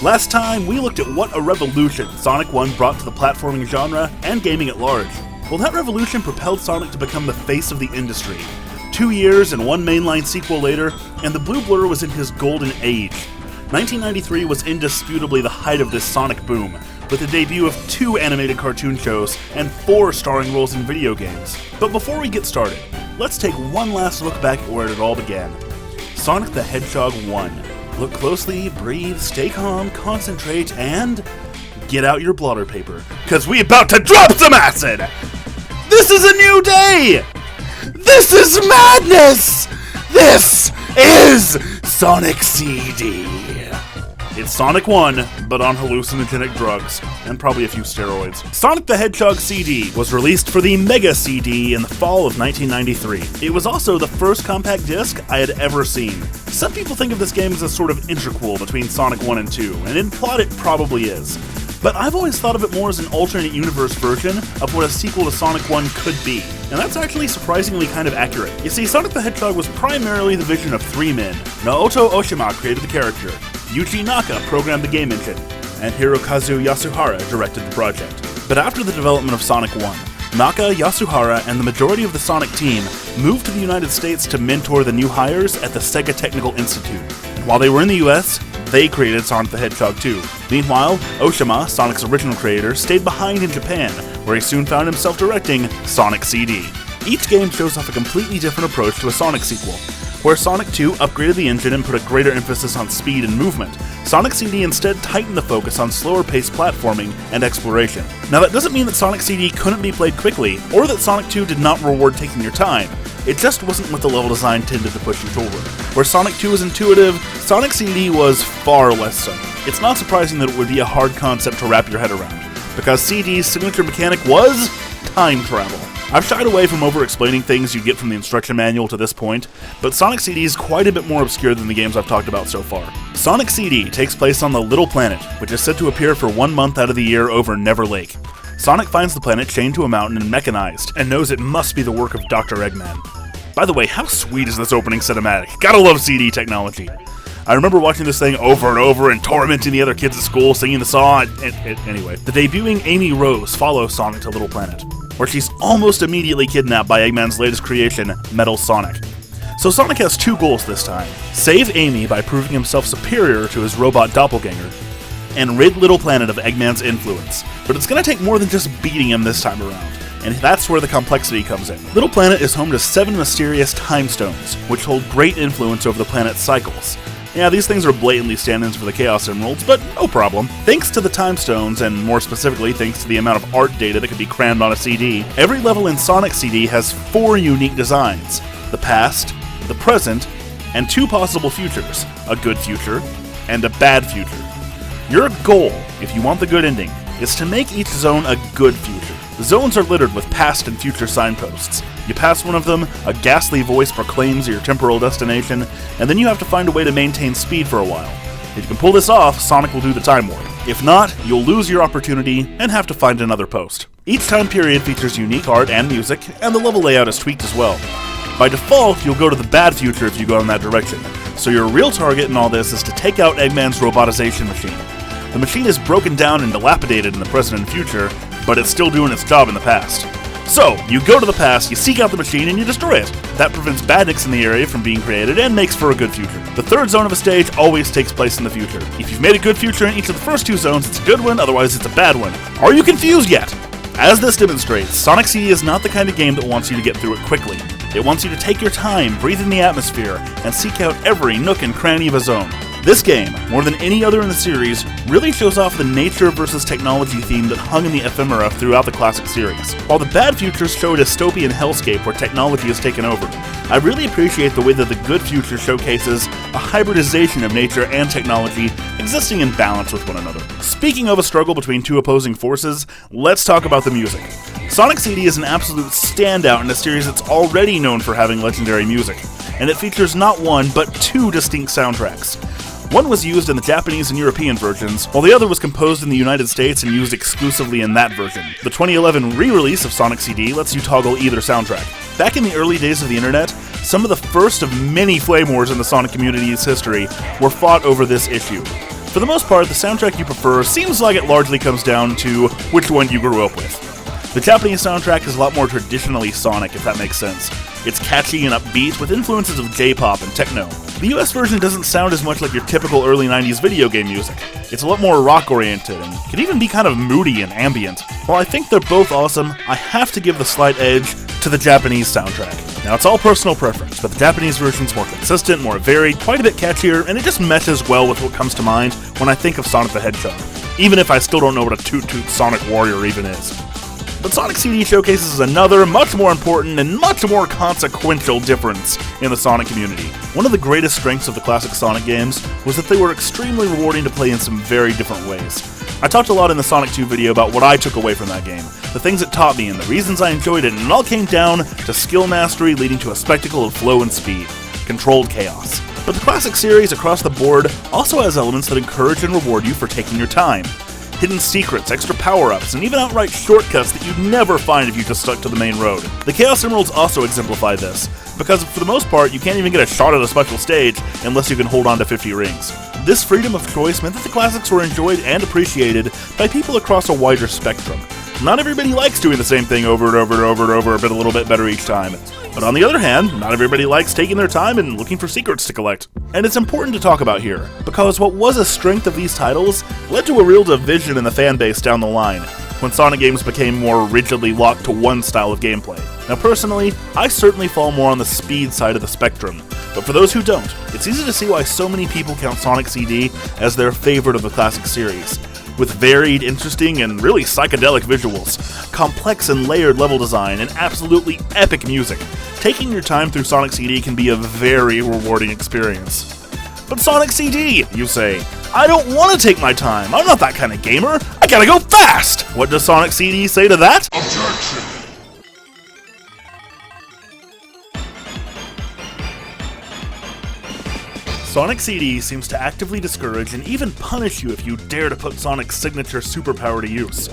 Last time, we looked at what a revolution Sonic 1 brought to the platforming genre and gaming at large. Well, that revolution propelled Sonic to become the face of the industry. 2 years and one mainline sequel later, and the Blue Blur was in his golden age. 1993 was indisputably the height of this Sonic boom, with the debut of 2 animated cartoon shows and 4 starring roles in video games. But before we get started, let's take one last look back at where it all began. Sonic the Hedgehog 1. Look closely, breathe, stay calm, concentrate, and get out your blotter paper, cause we about to drop some acid! This is a new day! This is madness! This is Sonic CD! It's Sonic 1, but on hallucinogenic drugs, and probably a few steroids. Sonic the Hedgehog CD was released for the Mega CD in the fall of 1993. It was also the first compact disc I had ever seen. Some people think of this game as a sort of interquel between Sonic 1 and 2, and in plot it probably is. But I've always thought of it more as an alternate universe version of what a sequel to Sonic 1 could be. And that's actually surprisingly kind of accurate. You see, Sonic the Hedgehog was primarily the vision of 3 men. Naoto Oshima created the character, Yuji Naka programmed the game engine, and Hirokazu Yasuhara directed the project. But after the development of Sonic 1, Naka, Yasuhara, and the majority of the Sonic team moved to the United States to mentor the new hires at the Sega Technical Institute. And while they were in the US, they created Sonic the Hedgehog 2. Meanwhile, Oshima, Sonic's original creator, stayed behind in Japan, where he soon found himself directing Sonic CD. Each game shows off a completely different approach to a Sonic sequel. Where Sonic 2 upgraded the engine and put a greater emphasis on speed and movement, Sonic CD instead tightened the focus on slower-paced platforming and exploration. Now that doesn't mean that Sonic CD couldn't be played quickly, or that Sonic 2 did not reward taking your time. It just wasn't what the level design tended to push you toward. Where Sonic 2 was intuitive, Sonic CD was far less so. It's not surprising that it would be a hard concept to wrap your head around, because CD's signature mechanic was time travel. I've shied away from over-explaining things you get from the instruction manual to this point, but Sonic CD is quite a bit more obscure than the games I've talked about so far. Sonic CD takes place on the Little Planet, which is said to appear for 1 month out of the year over Never Lake. Sonic finds the planet chained to a mountain and mechanized, and knows it must be the work of Dr. Eggman. By the way, how sweet is this opening cinematic? Gotta love CD technology. I remember watching this thing over and over and tormenting the other kids at school, singing the song, anyway. The debuting Amy Rose follows Sonic to Little Planet, where she's almost immediately kidnapped by Eggman's latest creation, Metal Sonic. So Sonic has 2 goals this time: save Amy by proving himself superior to his robot doppelganger, and rid Little Planet of Eggman's influence. But it's gonna take more than just beating him this time around, and that's where the complexity comes in. Little Planet is home to 7 mysterious time stones, which hold great influence over the planet's cycles. Yeah, these things are blatantly stand-ins for the Chaos Emeralds, but no problem. Thanks to the Time Stones, and more specifically thanks to the amount of art data that can be crammed on a CD, every level in Sonic CD has 4 unique designs: the past, the present, and 2 possible futures: a good future and a bad future. Your goal, if you want the good ending, is to make each zone a good future. The zones are littered with past and future signposts. You pass one of them, a ghastly voice proclaims your temporal destination, and then you have to find a way to maintain speed for a while. If you can pull this off, Sonic will do the time warp. If not, you'll lose your opportunity and have to find another post. Each time period features unique art and music, and the level layout is tweaked as well. By default, you'll go to the bad future if you go in that direction, so your real target in all this is to take out Eggman's robotization machine. The machine is broken down and dilapidated in the present and future, but it's still doing its job in the past. So, you go to the past, you seek out the machine, and you destroy it. That prevents badniks in the area from being created and makes for a good future. The third zone of a stage always takes place in the future. If you've made a good future in each of the first 2 zones, it's a good one, otherwise it's a bad one. Are you confused yet? As this demonstrates, Sonic CD is not the kind of game that wants you to get through it quickly. It wants you to take your time, breathe in the atmosphere, and seek out every nook and cranny of a zone. This game, more than any other in the series, really shows off the nature versus technology theme that hung in the ephemera throughout the classic series. While the bad futures show a dystopian hellscape where technology has taken over, I really appreciate the way that the good future showcases a hybridization of nature and technology existing in balance with one another. Speaking of a struggle between 2 opposing forces, let's talk about the music. Sonic CD is an absolute standout in a series that's already known for having legendary music, and it features not 1, but 2 distinct soundtracks. One was used in the Japanese and European versions, while the other was composed in the United States and used exclusively in that version. The 2011 re-release of Sonic CD lets you toggle either soundtrack. Back in the early days of the internet, some of the first of many flame wars in the Sonic community's history were fought over this issue. For the most part, the soundtrack you prefer seems like it largely comes down to which one you grew up with. The Japanese soundtrack is a lot more traditionally Sonic, if that makes sense. It's catchy and upbeat, with influences of J-pop and techno. The US version doesn't sound as much like your typical early 90s video game music. It's a lot more rock-oriented, and can even be kind of moody and ambient. While I think they're both awesome, I have to give the slight edge to the Japanese soundtrack. Now, it's all personal preference, but the Japanese version's more consistent, more varied, quite a bit catchier, and it just meshes well with what comes to mind when I think of Sonic the Hedgehog, even if I still don't know what a Toot-Toot Sonic Warrior even is. But Sonic CD showcases another, much more important, and much more consequential difference in the Sonic community. One of the greatest strengths of the classic Sonic games was that they were extremely rewarding to play in some very different ways. I talked a lot in the Sonic 2 video about what I took away from that game, the things it taught me, and the reasons I enjoyed it, and it all came down to skill mastery leading to a spectacle of flow and speed. Controlled chaos. But the classic series across the board also has elements that encourage and reward you for taking your time. Hidden secrets, extra power-ups, and even outright shortcuts that you'd never find if you just stuck to the main road. The Chaos Emeralds also exemplify this, because for the most part, you can't even get a shot at a special stage unless you can hold on to 50 rings. This freedom of choice meant that the classics were enjoyed and appreciated by people across a wider spectrum. Not everybody likes doing the same thing over and over and over and over, but a little bit better each time. But on the other hand, not everybody likes taking their time and looking for secrets to collect. And it's important to talk about here, because what was a strength of these titles led to a real division in the fanbase down the line, when Sonic games became more rigidly locked to one style of gameplay. Now personally, I certainly fall more on the speed side of the spectrum, but for those who don't, it's easy to see why so many people count Sonic CD as their favorite of the classic series. With varied, interesting, and really psychedelic visuals, complex and layered level design, and absolutely epic music, taking your time through Sonic CD can be a very rewarding experience. But Sonic CD, you say? I don't want to take my time, I'm not that kind of gamer, I gotta go fast! What does Sonic CD say to that? Objection! Sonic CD seems to actively discourage and even punish you if you dare to put Sonic's signature superpower to use.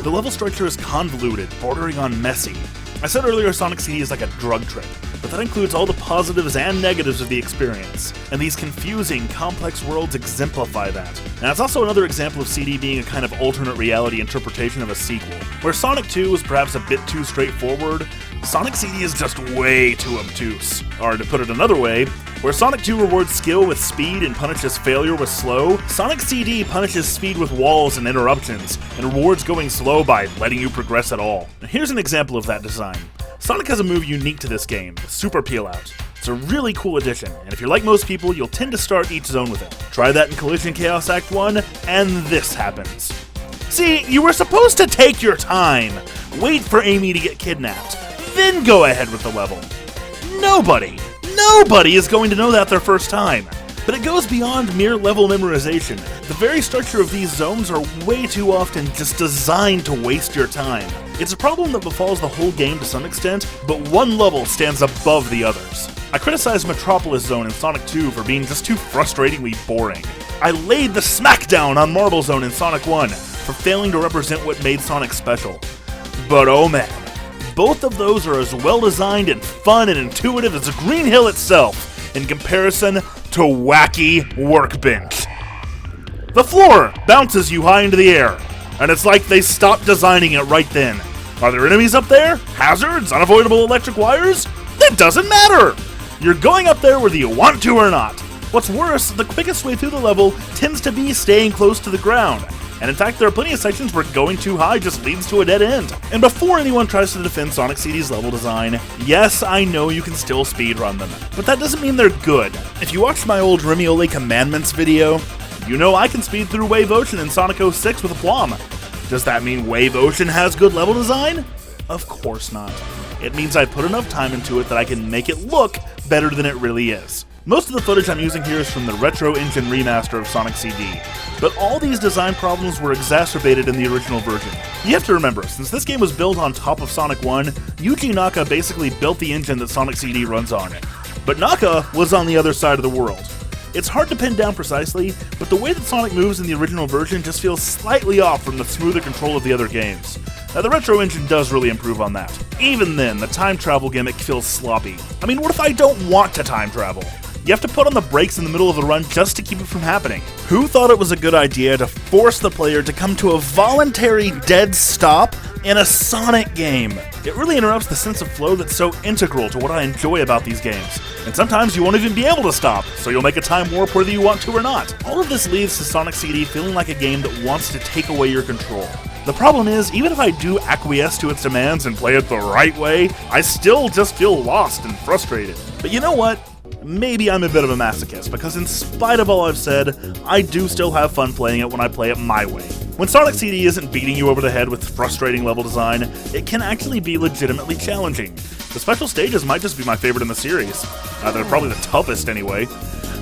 The level structure is convoluted, bordering on messy. I said earlier Sonic CD is like a drug trip, but that includes all the positives and negatives of the experience, and these confusing, complex worlds exemplify that. Now it's also another example of CD being a kind of alternate reality interpretation of a sequel. Where Sonic 2 was perhaps a bit too straightforward, Sonic CD is just way too obtuse. Or to put it another way, where Sonic 2 rewards skill with speed and punishes failure with slow, Sonic CD punishes speed with walls and interruptions, and rewards going slow by letting you progress at all. Now here's an example of that design. Sonic has a move unique to this game, the Super Peel Out. It's a really cool addition, and if you're like most people, you'll tend to start each zone with it. Try that in Collision Chaos Act 1, and this happens. See, you were supposed to take your time, wait for Amy to get kidnapped, then go ahead with the level. Nobody is going to know that their first time. But it goes beyond mere level memorization. The very structure of these zones are way too often just designed to waste your time. It's a problem that befalls the whole game to some extent, but one level stands above the others. I criticized Metropolis Zone in Sonic 2 for being just too frustratingly boring. I laid the smackdown on Marble Zone in Sonic 1 for failing to represent what made Sonic special. But oh man, both of those are as well designed and fun and intuitive as Green Hill itself in comparison to Wacky Workbench. The floor bounces you high into the air, and it's like they stopped designing it right then. Are there enemies up there? Hazards? Unavoidable electric wires? That doesn't matter! You're going up there whether you want to or not. What's worse, the quickest way through the level tends to be staying close to the ground. And in fact, there are plenty of sections where going too high just leads to a dead end. And before anyone tries to defend Sonic CD's level design, yes, I know you can still speedrun them, but that doesn't mean they're good. If you watched my old Remiole Commandments video, you know I can speed through Wave Ocean in Sonic 06 with aplomb. Does that mean Wave Ocean has good level design? Of course not. It means I put enough time into it that I can make it look better than it really is. Most of the footage I'm using here is from the Retro Engine remaster of Sonic CD, but all these design problems were exacerbated in the original version. You have to remember, since this game was built on top of Sonic 1, Yuji Naka basically built the engine that Sonic CD runs on. But Naka was on the other side of the world. It's hard to pin down precisely, but the way that Sonic moves in the original version just feels slightly off from the smoother control of the other games. Now, the Retro Engine does really improve on that. Even then, the time travel gimmick feels sloppy. I mean, what if I don't want to time travel? You have to put on the brakes in the middle of the run just to keep it from happening. Who thought it was a good idea to force the player to come to a voluntary dead stop in a Sonic game? It really interrupts the sense of flow that's so integral to what I enjoy about these games. And sometimes you won't even be able to stop, so you'll make a time warp whether you want to or not. All of this leads to Sonic CD feeling like a game that wants to take away your control. The problem is, even if I do acquiesce to its demands and play it the right way, I still just feel lost and frustrated. But you know what? Maybe I'm a bit of a masochist, because in spite of all I've said, I do still have fun playing it when I play it my way. When Sonic CD isn't beating you over the head with frustrating level design, it can actually be legitimately challenging. The special stages might just be my favorite in the series. They're probably the toughest anyway.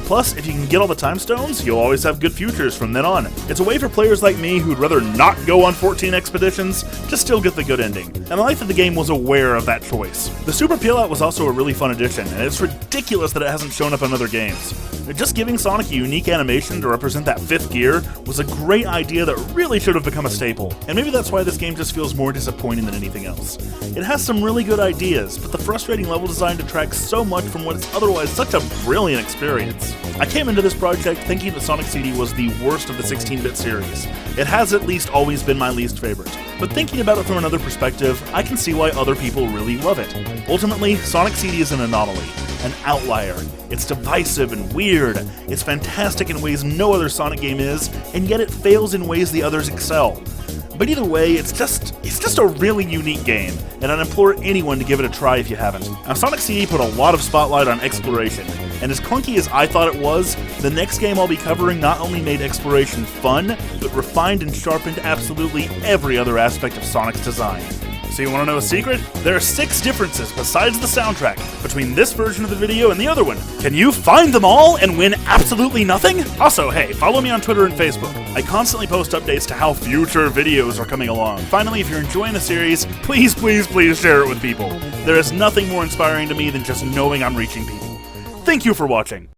Plus, if you can get all the time stones, you'll always have good futures from then on. It's a way for players like me who'd rather not go on 14 expeditions to still get the good ending, and I like that the game was aware of that choice. The Super Peel-Out was also a really fun addition, and it's ridiculous that it hasn't shown up in other games. Just giving Sonic a unique animation to represent that fifth gear was a great idea that really should have become a staple, and maybe that's why this game just feels more disappointing than anything else. It has some really good ideas, but the frustrating level design detracts so much from what is otherwise such a brilliant experience. I came into this project thinking that Sonic CD was the worst of the 16-bit series. It has at least always been my least favorite. But thinking about it from another perspective, I can see why other people really love it. Ultimately, Sonic CD is an anomaly, an outlier. It's divisive and weird. It's fantastic in ways no other Sonic game is, and yet it fails in ways the others excel. But either way, it's just a really unique game, and I'd implore anyone to give it a try if you haven't. Now, Sonic CD put a lot of spotlight on exploration, and as clunky as I thought it was, the next game I'll be covering not only made exploration fun, but refined and sharpened absolutely every other aspect of Sonic's design. So you want to know a secret? There are 6 differences besides the soundtrack between this version of the video and the other one. Can you find them all and win absolutely nothing? Also, hey, follow me on Twitter and Facebook. I constantly post updates to how future videos are coming along. Finally, if you're enjoying the series, please share it with people. There is nothing more inspiring to me than just knowing I'm reaching people. Thank you for watching.